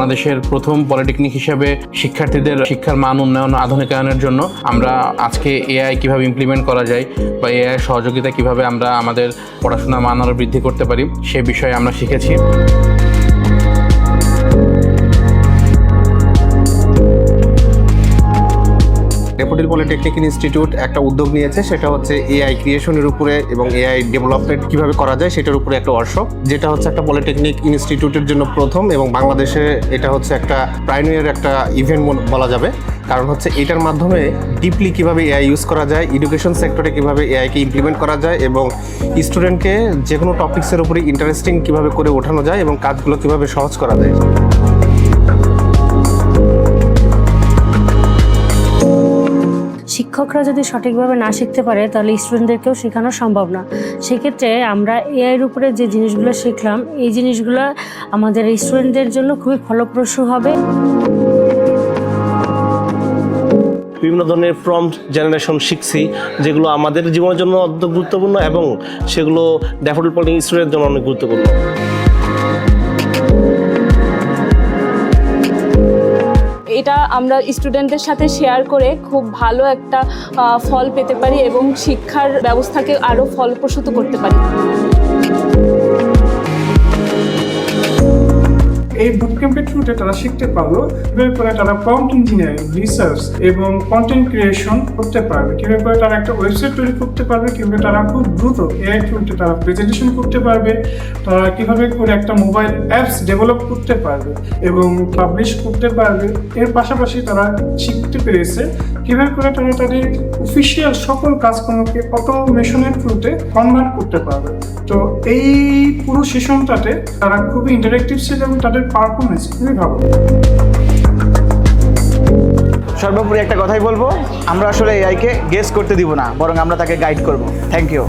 বাংলাদেশের প্রথম পলিটেকনিক হিসেবে শিক্ষার্থীদের শিক্ষার মান উন্নয়ন আধুনিকায়নের জন্য আমরা আজকে এআই কিভাবে ইমপ্লিমেন্ট করা যায় বা এআই সহযোগিতা কিভাবে আমরা আমাদের পড়াশোনার মান আরও বৃদ্ধি করতে পারি সে বিষয়ে আমরা শিখেছি। ড্যাফোডিল পলিটেকনিক ইনস্টিটিউট একটা উদ্যোগ নিয়েছে, সেটা হচ্ছে এআই ক্রিয়েশনের উপরে এবং এআই ডেভেলপমেন্ট কিভাবে করা যায় সেটার উপরে একটা ওয়ার্কশপ, যেটা হচ্ছে একটা পলিটেকনিক ইনস্টিটিউটের জন্য প্রথম এবং বাংলাদেশে এটা হচ্ছে একটা প্রাইনিয়ার একটা ইভেন্ট বলা যাবে। কারণ হচ্ছে এটার মাধ্যমে ডিপলি কিভাবে এআই ইউজ করা যায়, এডুকেশন সেক্টরে কিভাবে এআইকে ইমপ্লিমেন্ট করা যায় এবং স্টুডেন্টকে যে কোনো টপিক্সের উপরে ইন্টারেস্টিং কিভাবে করে ওঠানো যায় এবং কাজগুলো কিভাবে সহজ করা যায়। শিক্ষকরা যদি সঠিকভাবে না শিখতে পারে তাহলে স্টুডেন্টদেরকেও শেখানো সম্ভব না। সেক্ষেত্রে আমরা এআইয়ের উপরে যে জিনিসগুলো শিখলাম এই জিনিসগুলো আমাদের স্টুডেন্টদের জন্য খুবই ফলপ্রসূ হবে। বিভিন্ন ধরনের প্রম্পট জেনারেশন শিখছি, যেগুলো আমাদের জীবনের জন্য অত্যন্ত গুরুত্বপূর্ণ এবং সেগুলো ড্যাফোডিল পলিটেকনিক স্টুডেন্টের জন্য অনেক গুরুত্বপূর্ণ। এটা আমরা স্টুডেন্টদের সাথে শেয়ার করে খুব ভালো একটা ফল পেতে পারি এবং শিক্ষার ব্যবস্থাকে আরও ফলপ্রসূ করতে পারি। এই বুটক্যাম্পের থ্রুতে তারা শিখতে পারলো কিভাবে করে তারা প্রম্পট ইঞ্জিনিয়ারিং, রিসার্চ এবং কন্টেন্ট ক্রিয়েশন করতে পারবে, কিভাবে করে তারা একটা ওয়েবসাইট তৈরি করতে পারবে, কিভাবে তারা খুব দ্রুত এআই থ্রুতে তারা প্রেজেন্টেশন করতে পারবে, তারা কিভাবে করে একটা মোবাইল অ্যাপস ডেভেলপ করতে পারবে এবং পাবলিশ করতে পারবে। এর পাশাপাশি তারা শিখতে পেরেছে কিভাবে করে তারা তাদের অফিসিয়াল সকল কাজকর্মকে অটোমেশনের থ্রুতে কনভার্ট করতে পারবে। তো এই পুরো সেশনটাতে তারা খুবই ইন্টারেক্টিভ ছিল এবং তাদের পারফরমেন্স খুবই ভালো। সর্বোপরি একটা কথাই বলবো, আমরা আসলে এআইকে গেস করতে দিব না, বরং আমরা তাকে গাইড করব। Thank you.